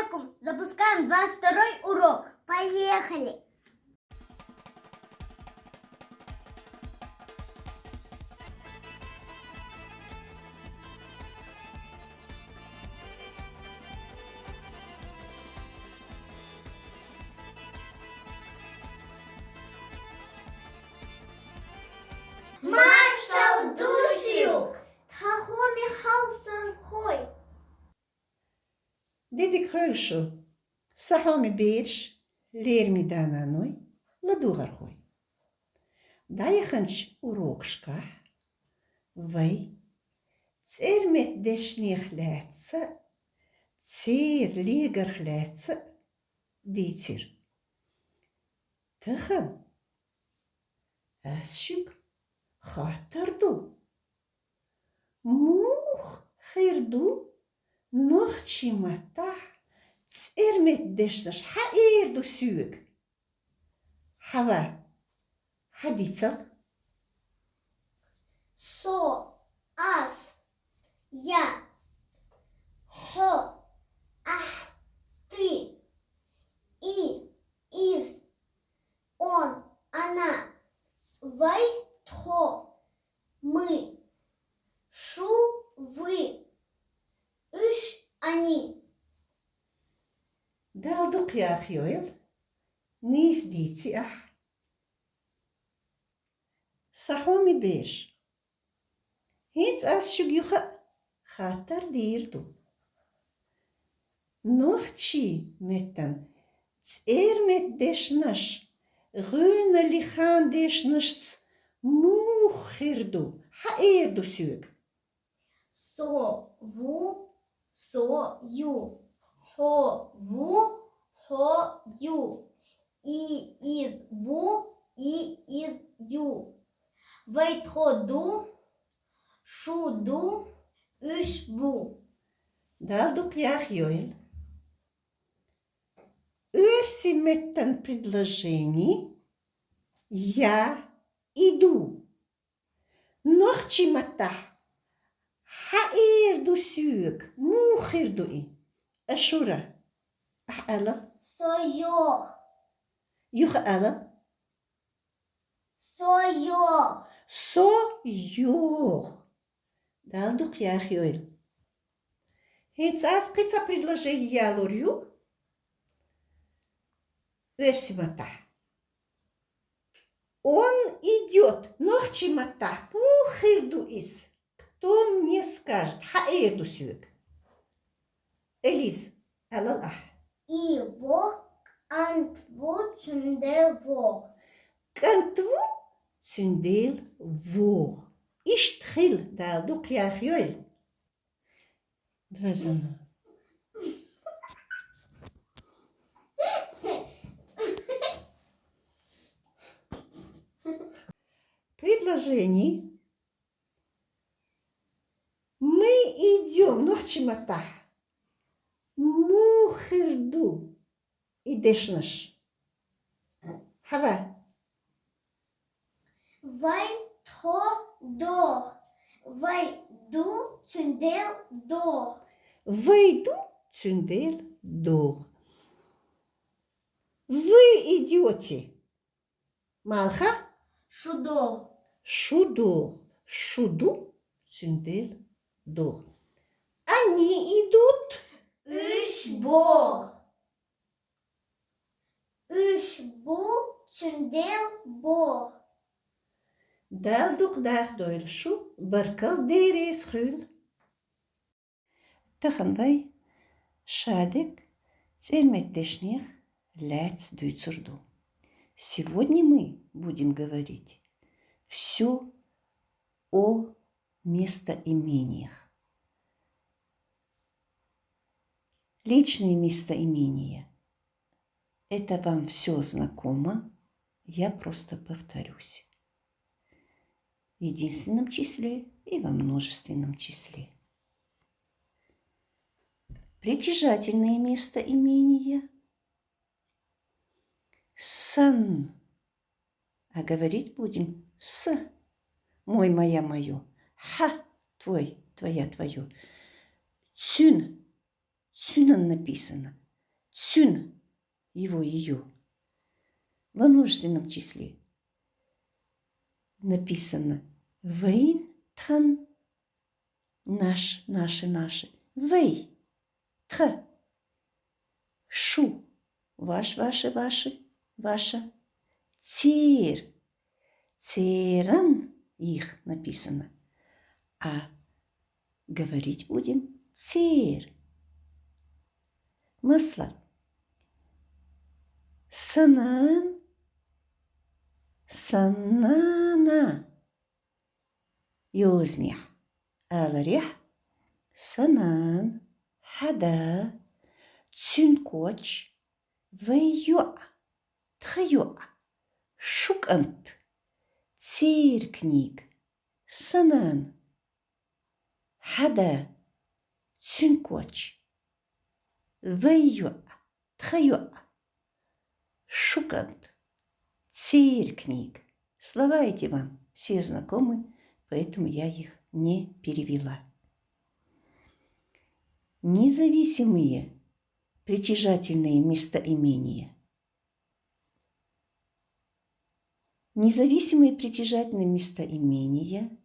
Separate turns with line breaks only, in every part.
алейкум! Запускаем 22-й урок. Поехали! Маршал Душюк! Тахоми Хаусер Хой!
Dit krulsho. Sahami beers, leer me daarna nooit, la doegar gooi. Daaichens urokska, wij, tser met desnich leidse, tser leger leidse, ditir. Tegen. Asjuk, gaterdu. Moeg, gerdu. Nog chimata, tser met desnas haer do suug. Hava, haditsa,
Со, ас, я, хо, ах, ты, и, из, он, она, вы, тхо, мы, шу, вы, үш, они.
dalduk ja joel, nis ditsi ah. Sahomi beers. Hits asjuk jucha, gater dirdu. Nog chi metan, tser met desnas, rune lichaan desnas, moegerdu, haer do suug.
Со, ву, со, ю. Хо, ву, хо, ю. И, из, ву, и, из, ю. Вейтходу, шуду, ушбу.
Dalduk ja joel. Ursi metan предложений, я иду. Nog chi mata. Haer do suug, moeger do i. Ashura. Ella.
Сойо,
Juge ella.
сойо.
So joch. Dalduk ja joel. Hens as pizza предложений я лорю. Ursi mata. Он идет. Nog chi mata. Moeger do is. Кто мне скажет? Haer do suug. Elise. Ella ah.
И вок, антву, цунде вок.
Kantwu tsundeel voor. Ishtchil dalduk ja joel. Dwezana. Предложений. Мы идем, нохчимата. Мухерду. Идешь наш. Хава.
Вай, тхо, дох. Вай, ду, цундел, дох.
Выйду, цюндел, дор. Вы идете. Малха.
Шудох.
Шудор. Шуду, цюндел, дор. Они идут.
Ушбох. Ушбу, цундел, бох.
Dalduk daar doilshu, barkal dere schul. Тахан wij, шадек, цельметешних, ляц дуйцурду. Сегодня мы будем говорить все о местоимениях. Личные местоимения. Это вам все знакомо, я просто повторюсь. В единственном числе и во множественном числе. Притяжательное местоимение. Сан. А говорить будем с. Мой, моя, мое. Ха. Твой, твоя, твое. Цюн. Цюнан написано. цюн, его, ее, во множественном числе написано вейн, тхан, наш, наши, наши, вей, тх, шу, ваш, ваши, ваши, ваша, цир, циран, их написано, а говорить будем цир. Мысла. Санан, санана, يوزنح الريح санан, حدا, تسنكوش, вейюа, тхаюа, шукант, циркник, санан, حدا, تسنكوش, вейюа, тхаюа, шукант, циркник. Слова эти вам все знакомы, поэтому я их не перевела. Независимые притяжательные местоимения. Независимые притяжательные местоимения,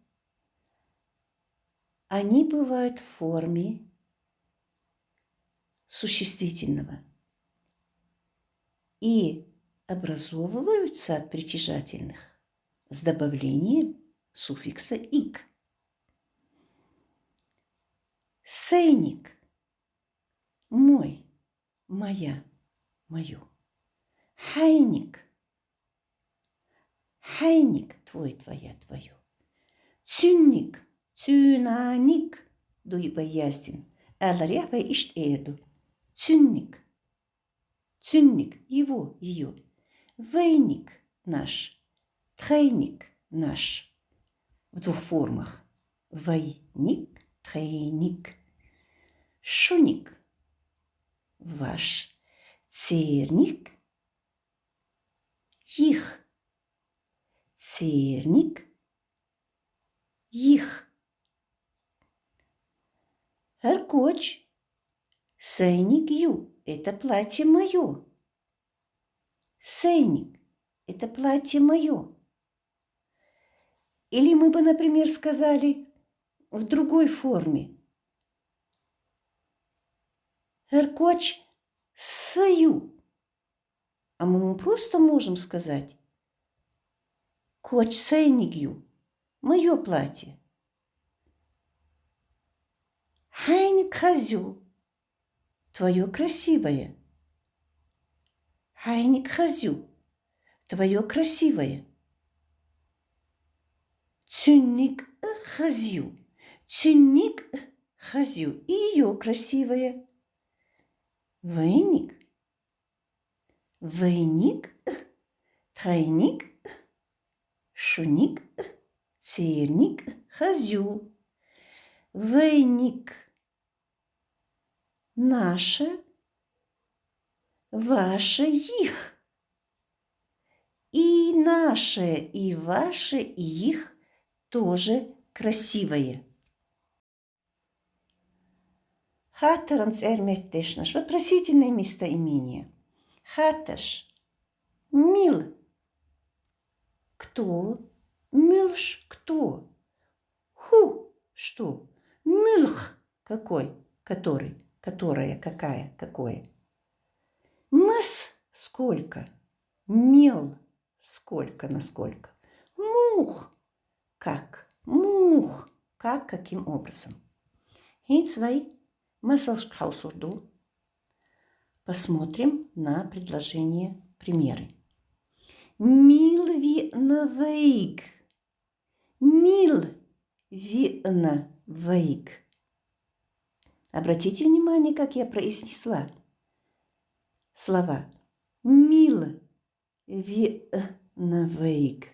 они бывают в форме существительного и образовываются от притяжательных с добавлением суффикса «ик». Сейник – мой, моя, мое. Хайник – хайник – твой, твоя, твое. Цюнник – цюнаник – дуйба ястин. Эларява ишт эду. Цюнник – цюнник – его, ее. Вейник – наш. Тхайник – наш. В двух формах. Вейник, тхайник. Шуник – ваш. Церник – их. Церник – их. Аркоч – сейник ю – это платье мое. Сейник – это платье мое. Или мы бы, например, сказали в другой форме. Эркоч саю. А мы просто можем сказать коч сейнигью. Мое платье. Хайник хазю. Твое красивое. Хайник хазю. Твое красивое. Цюнник хазю. Цюнник хазю. И ее красивое. Вейник. Вейник. Тройник. Шуник. Церник. Хазю. Вейник. Наше. Ваше их. И наше, и ваше, и их тоже красивое. Хаттеранс эрметтешнаш. Вопросительное местоимение. Хаттерш. Мил. Кто? Милш. Кто? Ху. Что? Милх. Какой? Который? Которая? Какая? Какое? Мыс. Сколько? Мел. Сколько? Насколько? Мух. Как? Мух. Как? Каким образом? Хинцвай. Масалшхаусурду. Посмотрим на предложение примеры. Мил ви на вейк. Мил ви на вейк. Обратите внимание, как я произнесла слова. Мил ви на вейк.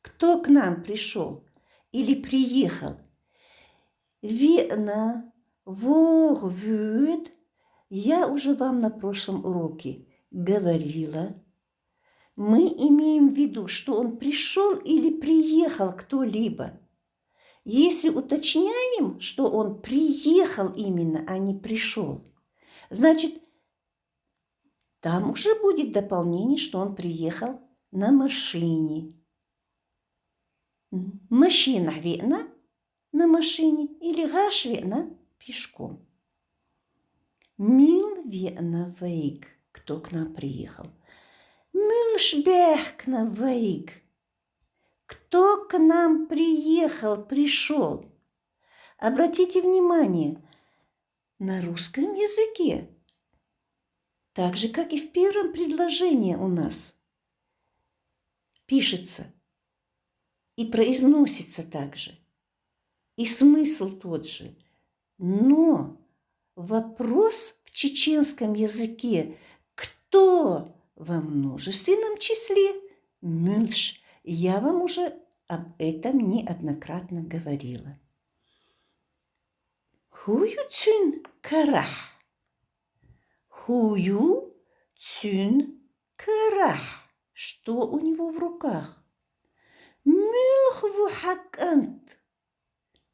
Кто к нам пришел или приехал? Вина, ворвюд. Я уже вам на прошлом уроке говорила. Мы имеем в виду, что он пришел или приехал кто-либо. Если уточняем, что он приехал именно, а не пришел, значит, там уже будет дополнение, что он приехал на машине. Машина верно на машине или гаш верно пешком. Мил верно вейк, кто к нам приехал. Мюльшбех на вейк, кто к нам приехал, пришел. Обратите внимание, на русском языке, так же, как и в первом предложении у нас, пишется и произносится так же, и смысл тот же. Но вопрос в чеченском языке «кто?» во множественном числе «мюльш». Я вам уже об этом неоднократно говорила. Хую цюн карах. Хую цюн карах. Что у него в руках? Мюлх ву хакант.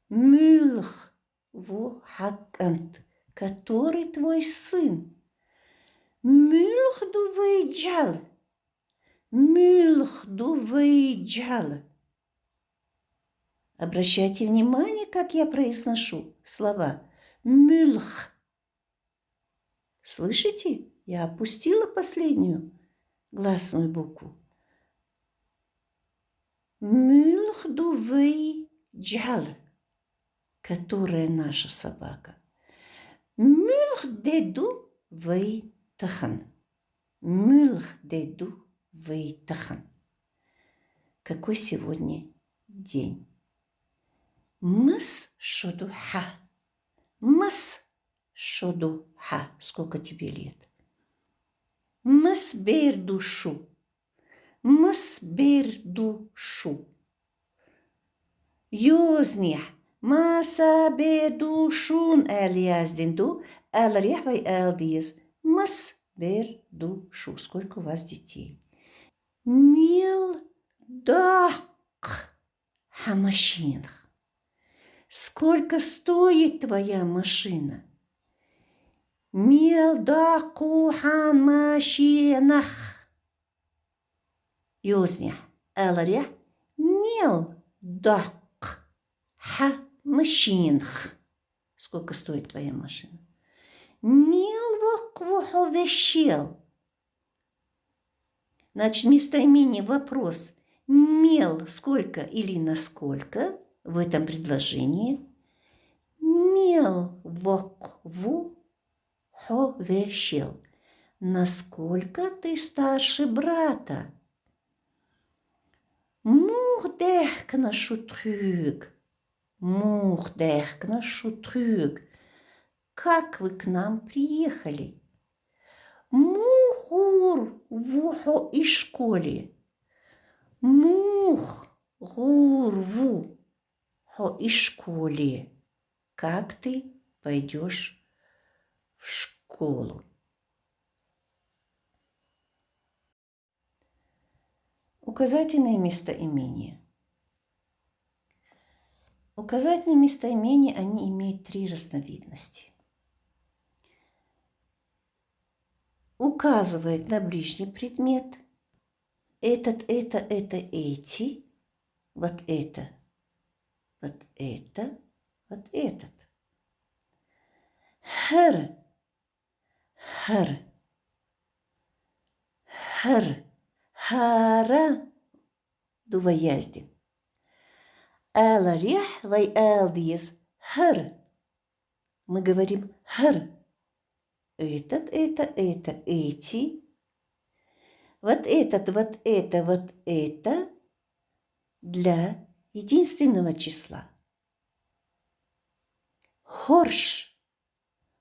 Мюлх ву хакант. Который твой сын? Мюлх ду вейджал. Мюлх ду вейджал. Обращайте внимание, как я произношу слова. Мюлх. Слышите? Я опустила последнюю гласную букву. Мюлх ду вейджал. Которая наша собака. Мюлх деду вейтахан. Мюлх деду вейтахан. Какой сегодня день? Мас шоду ха. Мас шоду ха. Сколько тебе лет? Мас бер душу. Мас бер душу. Юзних. Masa bedu shun el яздинду, el рях вай el диез. Мас берду шу. Сколько у вас детей? Мил дак хамашинах. Сколько стоит твоя машина? Мил даку хан машинах. Юзнях. El рях. Мил дак ха. Машинх. Сколько стоит твоя машина? Мел. Значит, местоимение вопрос. Мел сколько или насколько в этом предложении? Мел вокву ховешел. Насколько ты старше брата? Мухдех на шутрюк. Мухдехкна шутрюк. Как вы к нам приехали? Мухур в ухо и школе. Мух гур в ухо и школе. Как ты пойдешь в школу? Указательное местоимение. Указательные местоимения, они имеют 3 разновидности. Указывает на ближний предмет. Этот, это, эти. Вот это, вот это, вот этот. Хр, хр, хр, хара, двояздик. Эл рях вай эл диез. Хр. Мы говорим хр. Этот, это, эти. Вот этот, вот это для единственного числа. Хорш.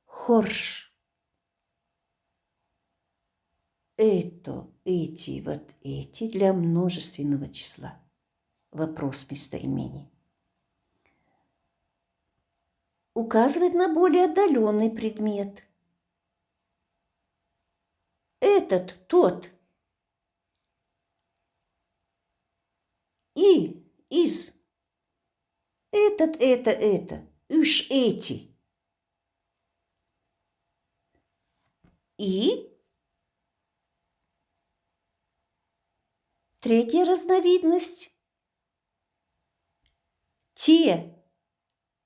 Хорш. Это, эти, вот эти для множественного числа. Вопрос местоимения. Указывает на более отдаленный предмет. Этот, тот. И, из. Этот, это. Уж эти. И третья разновидность. Те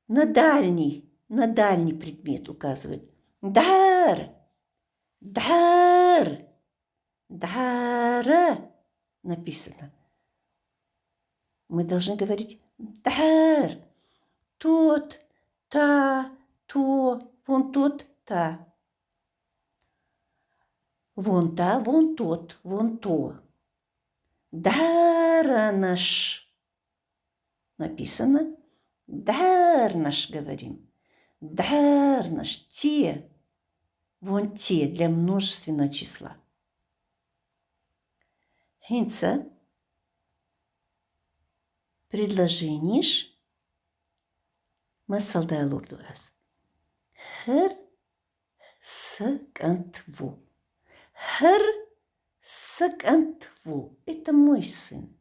на дальний предмет указывают. Дар, дар, дара написано. Мы должны говорить дар. Тот, та, то, вон тот, та. Вон та, вон тот, вон то. Даранаш. Написано. Дарнаш говорим. Дарнаш. Те. Вон те для множественного числа. Хинца. Предложениш. Масал диалогу аз. Хер сакантву. Хер сакантву. Это мой сын.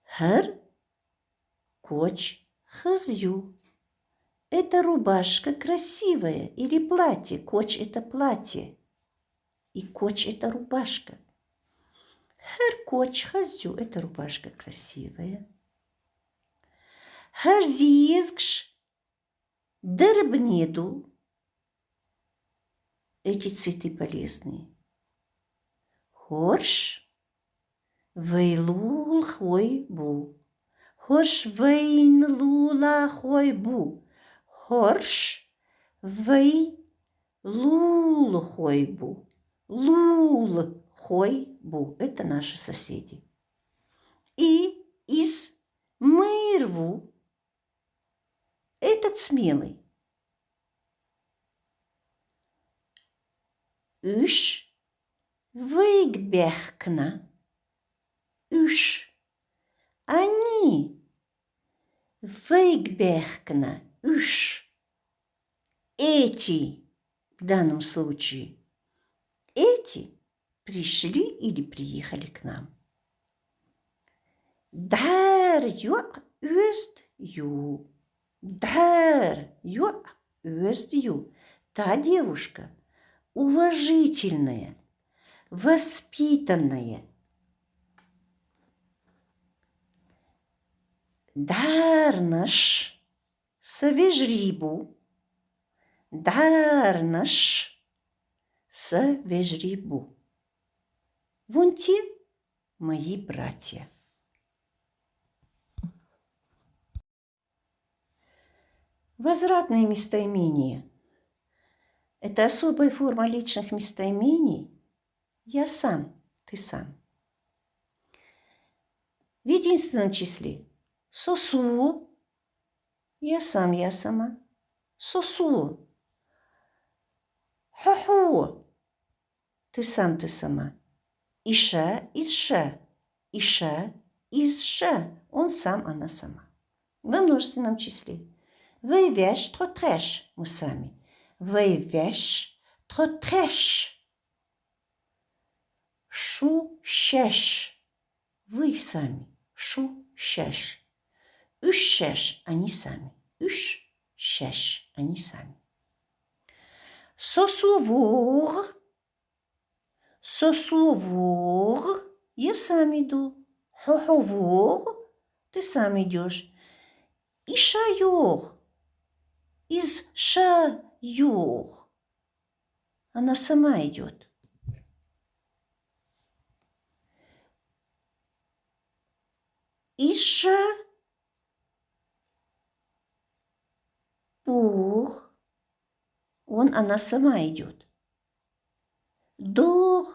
Хер коч хазю. Это рубашка красивая или платье. Коч – это платье. И коч – это рубашка. Хер коч хазю – это рубашка красивая. Хер зизгш дербнеду. Эти цветы полезные. Хорш вейлул хой бу. Хорш вейнлула хой бу. Хорш вейлул хой бу. Лул хой бу. Это наши соседи. И из мырву этот смелый. Үш выгбехкна. Үш. Они выгбехкна. Үш. Эти, в данном случае, эти пришли или приехали к нам. Дар юк öst ю. Дар юк öst ю. Та девушка уважительная, воспитанная. Дарнаш савежрибу. Дарнаш савежрибу. Вон те мои братья. Возвратные местоимения – это особая форма личных местоимений. Я сам, ты сам. В единственном числе сосу – я сам, я сама. Сосу. Хо-хо – ты сам, ты сама. Иша, изша. Иша, изша. Он сам, она сама. Во множественном числе. Вы веш, тротреш. Мы сами. Вы веш, тротреш. Шу, шеш. Вы сами. Шу, шеш. Үш, шеш. Они сами. Үш, шеш. Они сами. Сосувур. Сосувур. Я сам иду. Хоховур. Ты сам идешь. Ишаюр. Из шаюр. Она сама идет. Иша бур. Она сама идет. Дор,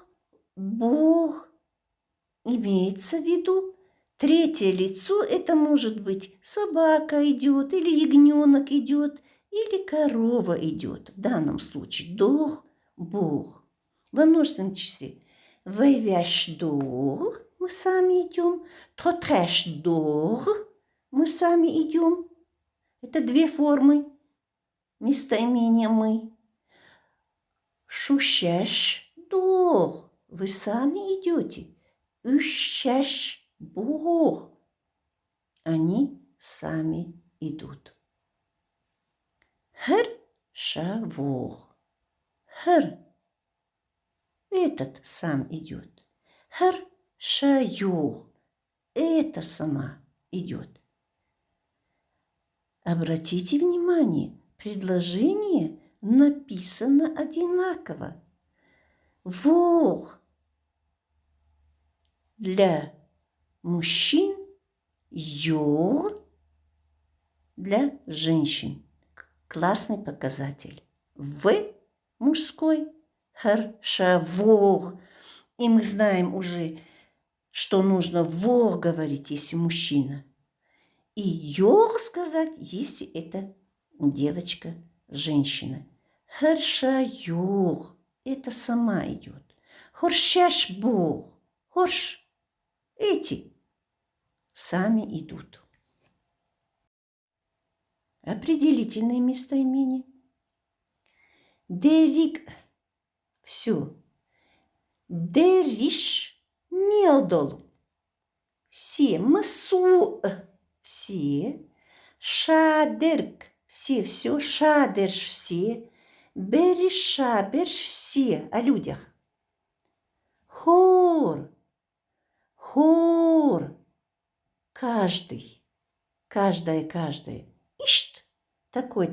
бур. Имеется в виду третье лицо. Это может быть собака идет, или ягненок идет, или корова идет. В данном случае дор, бур. Во множественном числе. Вейвяш дор. Мы сами идем. Тротреш дор. Мы сами идем. Это две формы местоимения мы. Шушеш дор. Вы сами идете. Ущеш бур. Они сами идут. Хер шавур. Хер. Этот сам идет. Хер шаюх. Это сама идет. Обратите внимание, предложение написано одинаково. Вог для мужчин, юр для женщин. Классный показатель. В мужской, харшавор. И мы знаем уже, что нужно вор говорить, если мужчина. И йор сказать, если это девочка, женщина. Харшаюр. Это сама идет. Хоршашбур. Хорш. Эти сами идут. Определительные местоимения. Дерик. Все. Дериш. Мелдол. Все. Масу. Все. Шадерк. Все. Шадерш. Все. Беришаберш. Все. О людях. Хор. Хор. Каждый. Каждая. Ишт. Такой.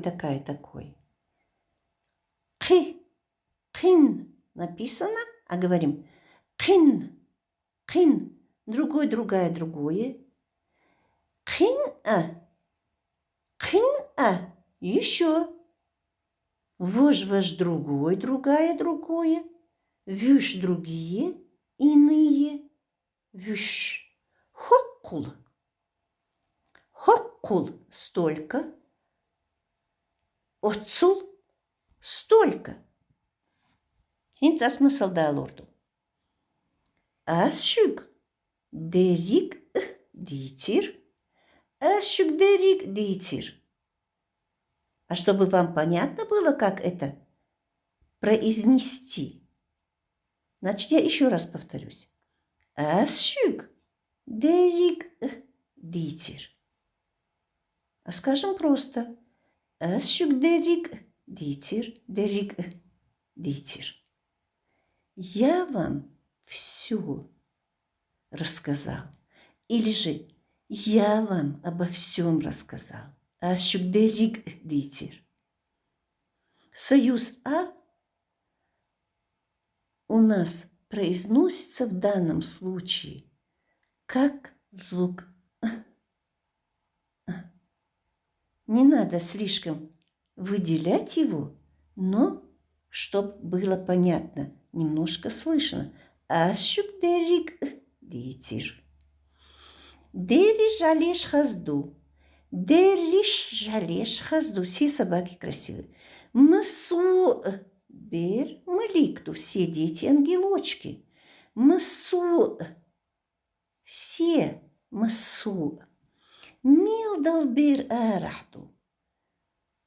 Кы. Кын. Написано, а говорим кын. Другое. Кын-а. Еще. Вож другое. Вюш другие. Иные. Вюш. Хоккул. Столько. Отцул. Столько. Хинца смысл да лорду. Асшук дерик дитир. Асшук дерик дитир. А чтобы вам понятно было, как это произнести, значит, я еще раз повторюсь. Асшук дерик дитир. А скажем просто. Асшук дерик дитир. Я вам все рассказал. Или же я вам обо всем рассказал. Ашюкдерик дитир. Союз А у нас произносится в данном случае как звук. Не надо слишком выделять его, но чтобы было понятно, немножко слышно. Ашюкдерик дитир. Дериш жалеш хазду. Все собаки красивые. Масу бер маликту. Все дети ангелочки. Масу. Все. Масу. Милдал бер арахту.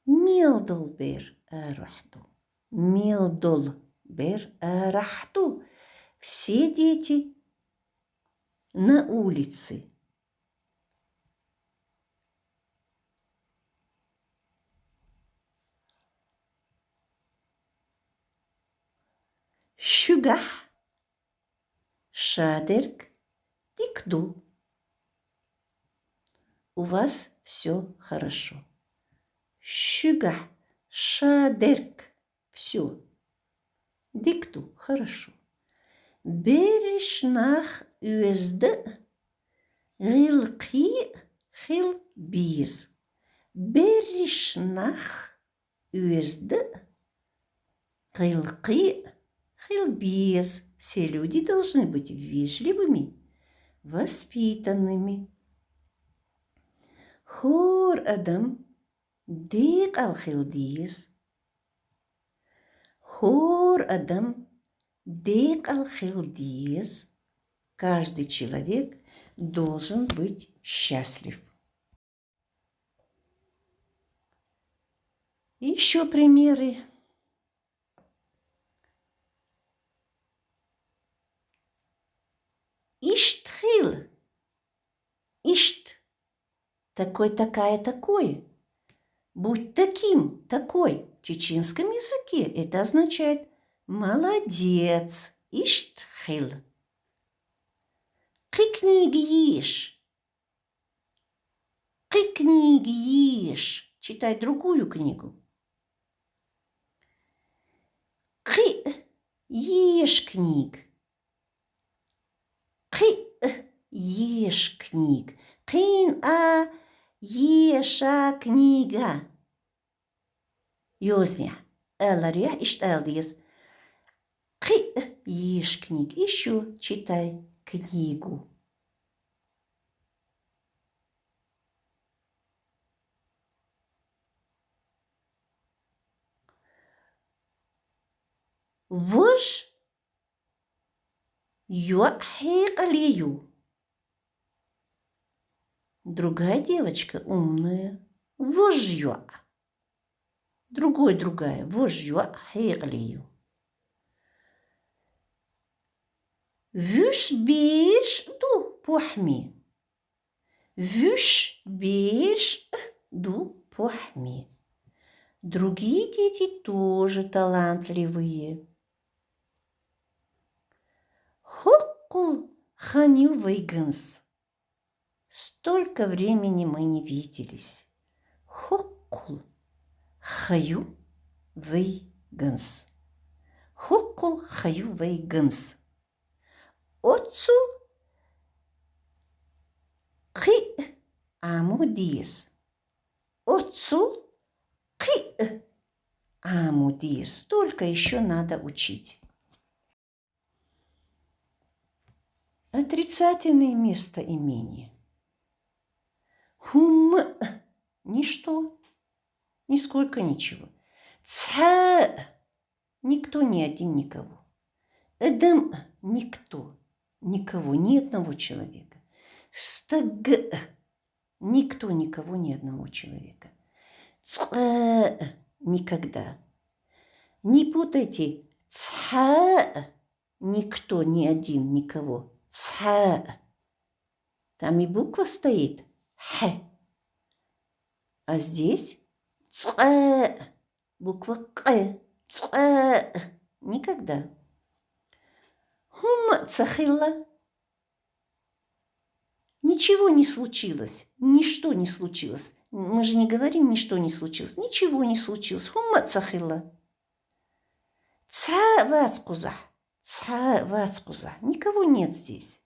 Милдал бер арахту. Все дети на улице. Шугах, шадерк, дикду. У вас все хорошо. Шугах, шадерк, все. Дикду, хорошо. Беришнах уезд, гилки, хилбиз. Беришнах уезд, гилки, хилбиз. Все люди должны быть вежливыми, воспитанными. Хор адам дик ал-хилдиз. Хор адам дик ал-хилдиз. Каждый человек должен быть счастлив. Еще примеры. Иштхил. Ишт. Такой, такое. Будь таким, такой. В чеченском языке это означает молодец. Иштхил. Какие книги ешь? Какие книги ешь? Читай другую книгу. Какие ешь книг? Какие ешь книг? Кин еша книга. Ёзня. Элария ишталдиес. Какие ешь книг? Еще читай книгу. Вож юахигалию. Другая девочка умная. Вожьё. Другая. Вожьё хигалию. Вюш беш ду похми. Вюш беш ду похми. Другие дети тоже талантливые. Хоккул ханю вейганс. Столько времени мы не виделись. Хоккул хаю вейганс. Хоккул хаю вейганс. Отцул ки амудис. Отцул ки амудис. Только еще надо учить. Отрицательное местоимение. Хум – ничто, нисколько ничего. Ца – никто, ни один, никого. Эдем – никто, никого, ни одного человека. Стаг – никто, никого, ни одного человека. Ца – никогда. Не путайте. Ца – никто, ни один, никого. Ца. Там и буква стоит. Х. А здесь ц. Буква К. Ц. Никогда. Хум цахилла. Ничего не случилось. Ничто не случилось. Мы же не говорим, ничто не случилось. Ничего не случилось. Хум цахилла. Ца вацкуза. Ца вацкуза. Никого нет здесь.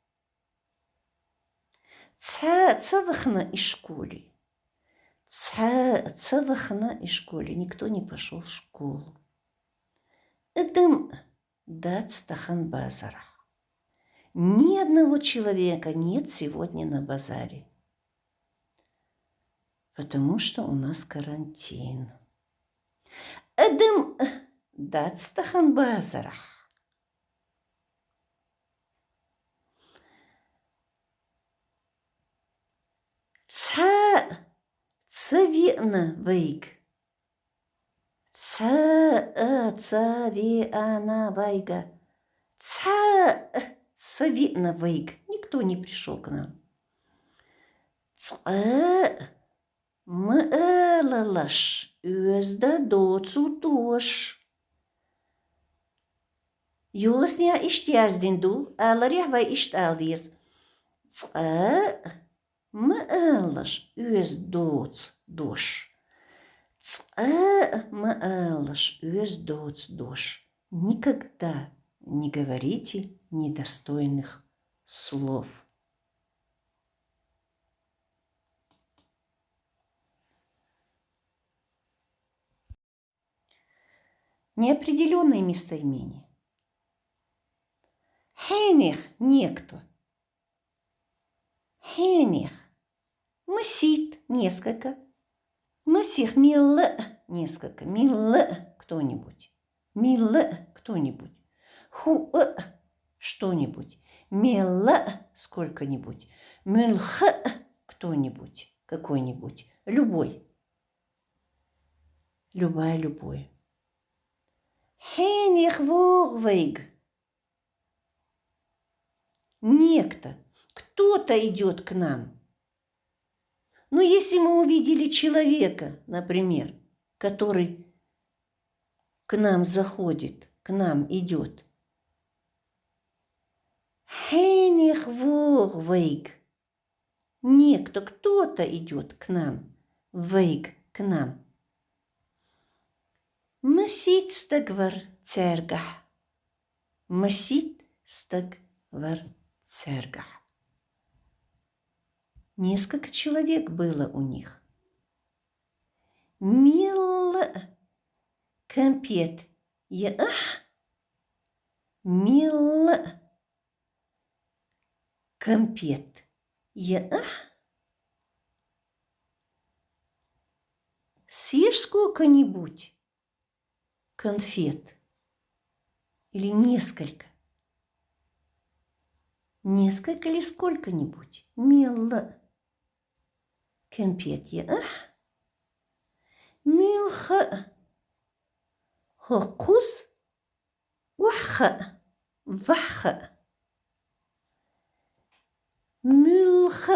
Цавахна из школы. Цавахна из школы. Никто не пошел в школу. Эдем дацтахан базара. Ни одного человека нет сегодня на базаре. Потому что у нас карантин. Эдем дацтахан базара. Цавиана вейг. Цавиана вейга. Цавиана вейг. Никто не пришел к нам. Мэлалаш. Özda доцу дош. Ёсня иштяздинду. Аларях вай ишталдиес. Мэлаш өз доц дош. Мэлаш өз доц дош. Никогда не говорите недостойных слов. Неопределенное местоимение. Хенех – некто. Хенех. Масит – несколько. Масих – милл – несколько. Милл – кто-нибудь. Милл – кто-нибудь. Ху – что-нибудь. Мелл – сколько-нибудь. Мюлх – кто-нибудь. Какой-нибудь. Любой. Любая, любой. Хенех вогвейг. Некто. Кто-то идет к нам. Но если мы увидели человека, например, который к нам заходит, к нам идет. Heinig weg. Некто, кто-то идет к нам. Weg, к нам. Масит стагвар цергах. Масит стагвар цергах. Несколько человек было у них. Мил компет. Мил компет. Съешь сколько-нибудь конфет? Или несколько? Несколько или сколько-нибудь? Мил компет. Милх хокус ваха ваха. Милх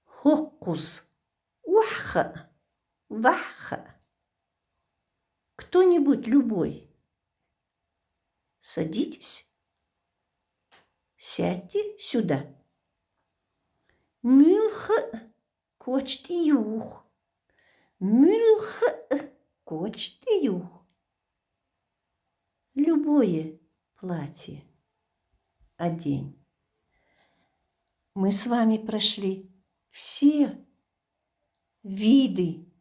хокус ваха ваха. Кто-нибудь, любой. Садитесь. Сядьте сюда. Милх кочтиюх. Милх кочтиюх. Любое платье одень. Мы с вами прошли все виды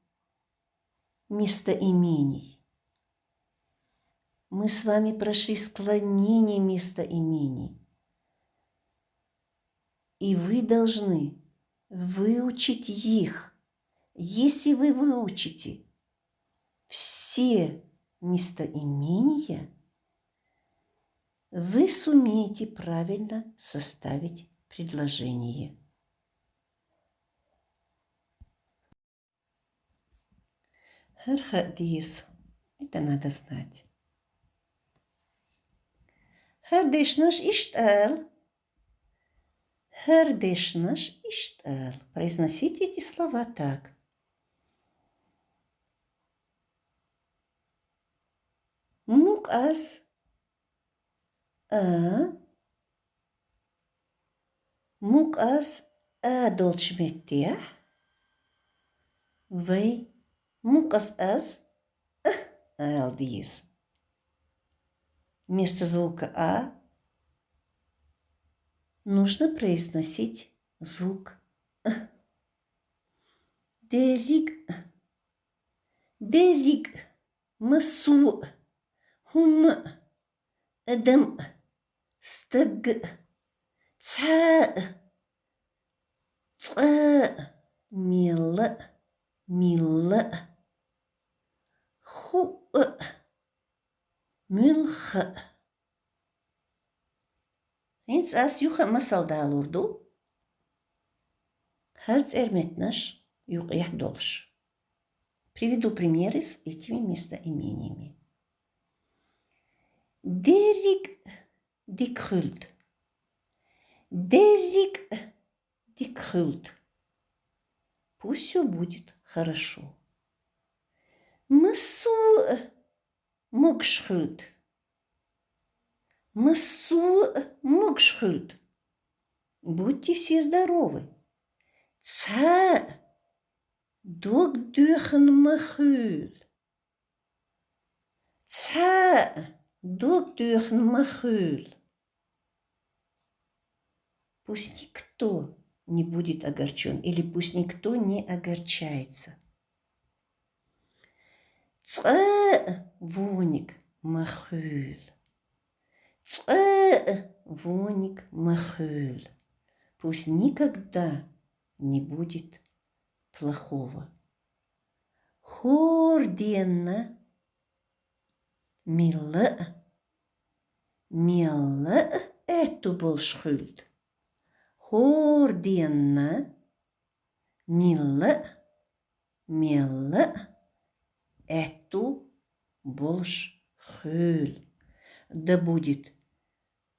местоимений. Мы с вами прошли склонение местоимений. И вы должны выучить их. Если вы выучите все местоимения, вы сумеете правильно составить предложение. Хадис. Это надо знать. Хадишнаш иштал. Хардишнаш иштал. Произносите эти слова так. Мукас Мукас долчметтех. Вы мукас алдиес. Вместо звука а нужно произносить звук Дериг масу хум адам стаг ца мила ху милха. Eens as юха масалдал урду. Харц эрметнаш юх яхдолш. Приведу примеры с этими местоимениями. Дериг дикхульт. Дериг дикхульт. Пусть все будет хорошо. Масу мукшхульт. Масу мукшхульт. Будьте все здоровы. Ца дог дюхен махуль. Ца дог дюхен махуль. Пусть никто не будет огорчен, или пусть никто не огорчается. Ца воник махуль. Ца воник махуль. Пусть никогда не будет плохого. Хорденна милла эту был шхульт. Хорденна милла эту был шхуль. Да будет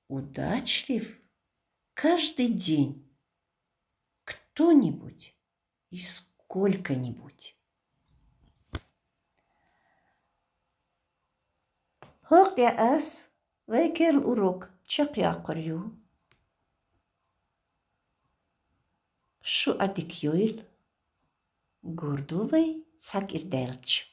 удачлив каждый день кто-нибудь и сколько-нибудь. Hoort je as? Wij kerel urok. Чакъякъырю. Шу адикъюйл. Гурдувай цаг ирделчы.